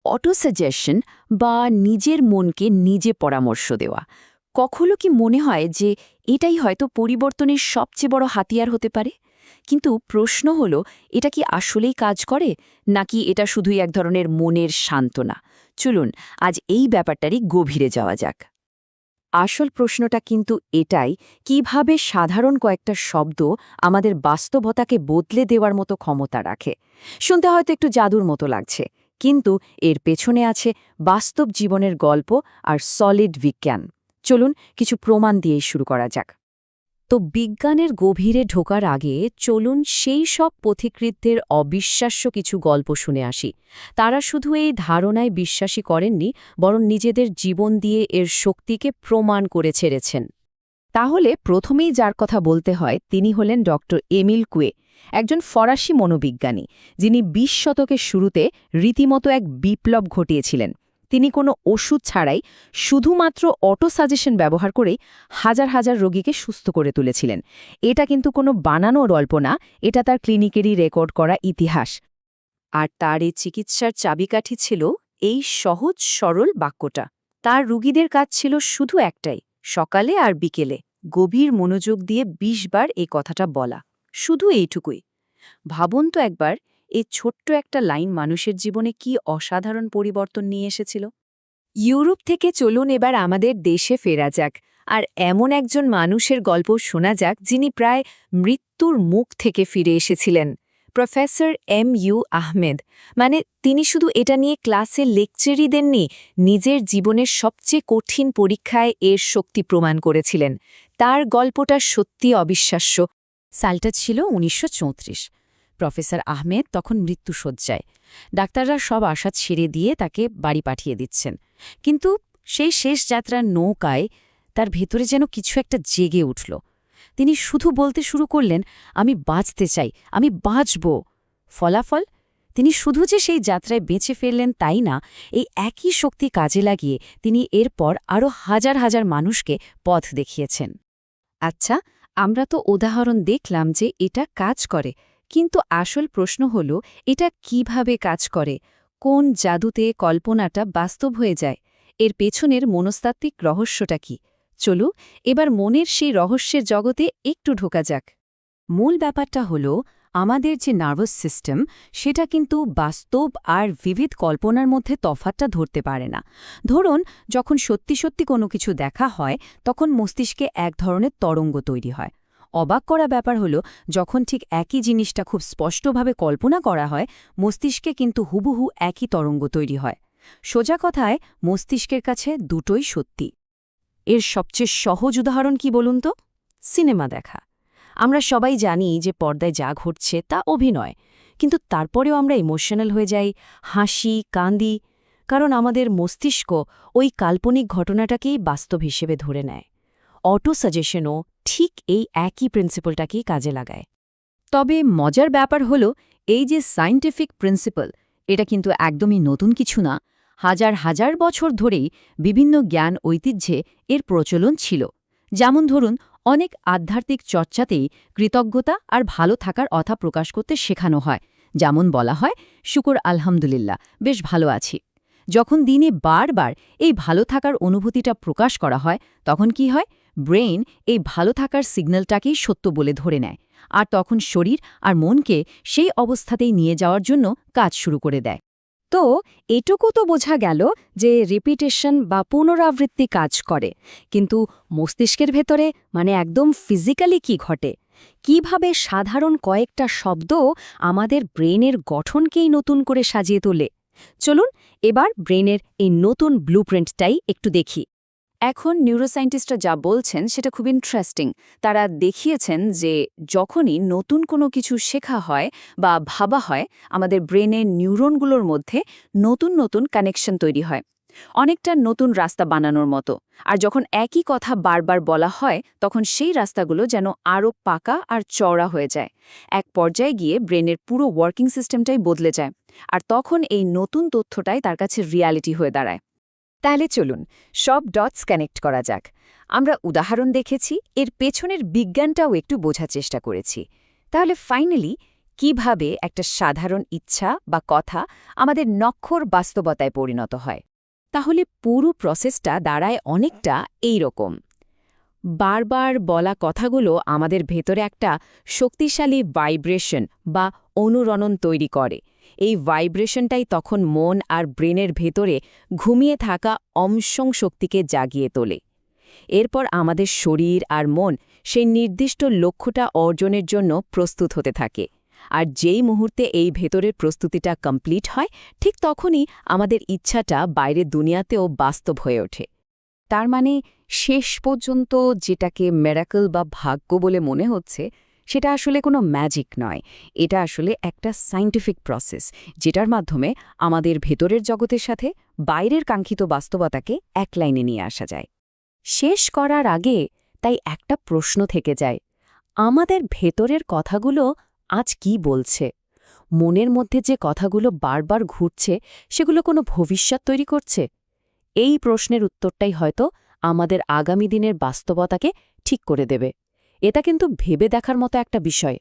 Autosuggestion বা নিজের মনকে নিজে পরামর্শ দেওয়া কখনো কি মনে হয় যে এটাই হয়তো পরিবর্তনের সবচেয়ে বড় হাতিয়ার হতে পারে? কিন্তু প্রশ্ন হলো, এটা কি আসলেই কাজ করে, নাকি এটা শুধুই এক ধরনের মনের সান্ত্বনা? চলুন আজ এই ব্যাপারটারই গভীরে যাওয়া যাক। আসল প্রশ্নটা কিন্তু এটাই, কিভাবে সাধারণ কয়েকটা শব্দ আমাদের বাস্তবতাকে বদলে দেওয়ার মতো ক্ষমতা রাখে। শুনতে হয়তো একটু জাদুর মতো লাগছে, কিন্তু এর পেছনে আছে বাস্তব জীবনের গল্প আর সলিড বিজ্ঞান। চলুন কিছু প্রমাণ দিয়েই শুরু করা যাক। তো বিজ্ঞানের গভীরে ঢোকার আগে চলুন সেই সব পথিকৃতদের অবিশ্বাস্য কিছু গল্প শুনে আসি। তারা শুধু এই ধারণায় বিশ্বাসী করেননি, বরং নিজেদের জীবন দিয়ে এর শক্তিকে প্রমাণ করে ছেড়েছেন। তাহলে প্রথমেই যার কথা বলতে হয় তিনি হলেন ডক্টর এমিল কুয়ে, একজন ফরাসি মনোবিজ্ঞানী, যিনি ২০ শতকের শুরুতে রীতিমতো এক বিপ্লব ঘটিয়েছিলেন। তিনি কোনো ওষুধ ছাড়াই শুধুমাত্র অটো সাজেশন ব্যবহার করেই হাজার হাজার রোগীকে সুস্থ করে তুলেছিলেন। এটা কিন্তু কোনো বানানো গল্প না, এটা তার ক্লিনিকেরই রেকর্ড করা ইতিহাস। আর তার এই চিকিৎসার চাবিকাঠি ছিল এই সহজ সরল বাক্যটা। তার রুগীদের কাজ ছিল শুধু একটাই, সকালে আর বিকেলে গভীর মনোযোগ দিয়ে ২০ বার এই কথাটা বলা। শুধু এইটুকুই। ভাবুন তো একবার, এই ছোট্ট একটা লাইন মানুষের জীবনে কি অসাধারণ পরিবর্তন নিয়ে এসেছিল। ইউরোপ থেকে চলুন এবার আমাদের দেশে ফেরা যাক, আর এমন একজন মানুষের গল্প শোনা যাক যিনি প্রায় মৃত্যুর মুখ থেকে ফিরে এসেছিলেন। প্রফেসর এম.ইউ. আহমেদ। মানে তিনি শুধু এটা নিয়ে ক্লাসে লেকচারই দেননি, নিজের জীবনের সবচেয়ে কঠিন পরীক্ষায় এর শক্তি প্রমাণ করেছিলেন। তার গল্পটা সত্যি অবিশ্বাস্য। সালটা ছিল ১৯৩৪। প্রফেসর আহমেদ তখন মৃত্যুশয্যায়। ডাক্তাররা সব আশা ছেড়ে দিয়ে তাকে বাড়ি পাঠিয়ে দিচ্ছেন। কিন্তু সেই শেষ যাত্রার নৌকায় তার ভেতরে যেন কিছু একটা জেগে উঠল। তিনি শুধু বলতে শুরু করলেন, আমি বাঁচতে চাই, আমি বাঁচব। ফলাফল, তিনি শুধু যে সেই যাত্রায় বেঁচে ফেললেন তাই না, এই একই শক্তি কাজে লাগিয়ে তিনি এরপর আরও হাজার হাজার মানুষকে পথ দেখিয়েছেন। আচ্ছা, আমরা তো উদাহরণ দেখলাম যে এটা কাজ করে, কিন্তু আসল প্রশ্ন হল, এটা কিভাবে কাজ করে? কোন জাদুতে কল্পনাটা বাস্তব হয়ে যায়? এর পেছনের মনস্তাত্ত্বিক রহস্যটা কি? চলু এবার মনের সেই রহস্যের জগতে একটু ঢোকা যাক। মূল ব্যাপারটা হল, আমাদের যে নার্ভাস সিস্টেম সেটা কিন্তু বাস্তব আর বিবিধ কল্পনার মধ্যে তফাৎটা ধরতে পারে না। ধরুন, যখন সত্যি সত্যি কোনো কিছু দেখা হয়, তখন মস্তিষ্কে এক ধরনের তরঙ্গ তৈরি হয়। অবাক করা ব্যাপার হলো, যখন ঠিক একই জিনিসটা খুব স্পষ্টভাবে কল্পনা করা হয়, মস্তিষ্কে কিন্তু হুবহু একই তরঙ্গ তৈরি হয়। সোজা কথায়, মস্তিষ্কের কাছে দুটোই সত্যি। এর সবচেয়ে সহজ উদাহরণ কি বলুন তো? সিনেমা দেখা। আমরা সবাই জানি যে পর্দায় যা ঘটছে তা অভিনয়, কিন্তু তারপরেও আমরা ইমোশনাল হয়ে যাই, হাসি, কান্দি, কারণ আমাদের মস্তিষ্ক ওই কাল্পনিক ঘটনাটাকেই বাস্তব হিসেবে ধরে নেয়। অটো সাজেশনও ঠিক এই একই প্রিন্সিপালটাকেই কাজে লাগায়। তবে মজার ব্যাপার হল, এই যে সায়েন্টিফিক প্রিন্সিপাল, এটা কিন্তু একদমই নতুন কিছু না। হাজার হাজার বছর ধরেই বিভিন্ন জ্ঞান ঐতিহ্যে এর প্রচলন ছিল। যেমন ধরুন, অনেক আধ্যাত্মিক চর্চাতেই কৃতজ্ঞতা আর ভালো থাকার কথা প্রকাশ করতে শেখানো হয়। যেমন বলা হয়, শুকর আলহামদুলিল্লাহ, বেশ ভালো আছি। যখন দিনে বারবার এই ভালো থাকার অনুভূতিটা প্রকাশ করা হয়, তখন কি হয়? ব্রেইন এই ভালো থাকার সিগন্যালটাকেই সত্য বলে ধরে নেয়, আর তখন শরীর আর মনকে সেই অবস্থাতেই নিয়ে যাওয়ার জন্য কাজ শুরু করে দেয়। তো এটুকু তো বোঝা গেল যে রিপিটেশন বা পুনরাবৃত্তি কাজ করে, কিন্তু মস্তিষ্কের ভেতরে মানে একদম ফিজিক্যালি কি ঘটে? কিভাবে সাধারণ কয়েকটা শব্দ আমাদের ব্রেনের গঠনকেই নতুন করে সাজিয়ে তোলে? চলুন এবার ব্রেনের এই নতুন ব্লুপ্রিন্টটাই একটু দেখি। এখন নিউরোসায়েন্টিস্টরা যা বলছেন সেটা খুব ইন্টারেস্টিং। তারা দেখিয়েছেন যে যখনই নতুন কোনো কিছু শেখা হয় বা ভাবা হয়, আমাদের ব্রেনের নিউরনগুলোর মধ্যে নতুন নতুন কানেকশন তৈরি হয়, অনেকটা নতুন রাস্তা বানানোর মতো। আর যখন একই কথা বারবার বলা হয়, তখন সেই রাস্তাগুলো যেন আরও পাকা আর চওড়া হয়ে যায়। এক পর্যায়ে গিয়ে ব্রেনের পুরো ওয়ার্কিং সিস্টেমটাই বদলে যায়, আর তখন এই নতুন তথ্যটাই তার কাছে রিয়ালিটি হয়ে দাঁড়ায়। তাহলে চলুন সব ডটস কানেক্ট করা যাক। আমরা উদাহরণ দেখেছি, এর পেছনের বিজ্ঞানটাও একটু বোঝার চেষ্টা করেছি। তাহলে ফাইনালি কিভাবে একটা সাধারণ ইচ্ছা বা কথা আমাদের নক্ষর বাস্তবতায় পরিণত হয়। তাহলে পুরো প্রসেসটা দাঁড়ায় অনেকটা এই রকম। বারবার বলা কথাগুলো আমাদের ভেতরে একটা শক্তিশালী ভাইব্রেশন বা অনুরণন তৈরি করে। এই ভাইব্রেশনটাই তখন মন আর ব্রেনের ভেতরে ঘুমিয়ে থাকা অমসং শক্তিকে জাগিয়ে তোলে। এরপর আমাদের শরীর আর মন সেই নির্দিষ্ট লক্ষ্যটা অর্জনের জন্য প্রস্তুত হতে থাকে। আর যেই মুহূর্তে এই ভেতরের প্রস্তুতিটা কমপ্লিট হয়, ঠিক তখনই আমাদের ইচ্ছাটা বাইরের দুনিয়াতেও বাস্তব হয়ে ওঠে। তার মানে শেষ পর্যন্ত যেটাকে মিরাকল বা ভাগ্য বলে মনে হচ্ছে, সেটা আসলে কোনো ম্যাজিক নয়। এটা আসলে একটা সায়েন্টিফিক প্রসেস, যেটার মাধ্যমে আমাদের ভেতরের জগতের সাথে বাইরের কাঙ্ক্ষিত বাস্তবতাকে এক লাইনে নিয়ে আসা যায়। শেষ করার আগে তাই একটা প্রশ্ন থেকে যায়, আমাদের ভেতরের কথাগুলো আজ কি বলছে? মনের মধ্যে যে কথাগুলো বারবার ঘুরছে, সেগুলো কোনো ভবিষ্যৎ তৈরি করছে? এই প্রশ্নের উত্তরটাই হয়তো আমাদের আগামী দিনের বাস্তবতাকে ঠিক করে দেবে। এটা কিন্তু ভেবে দেখার মতো একটা বিষয়।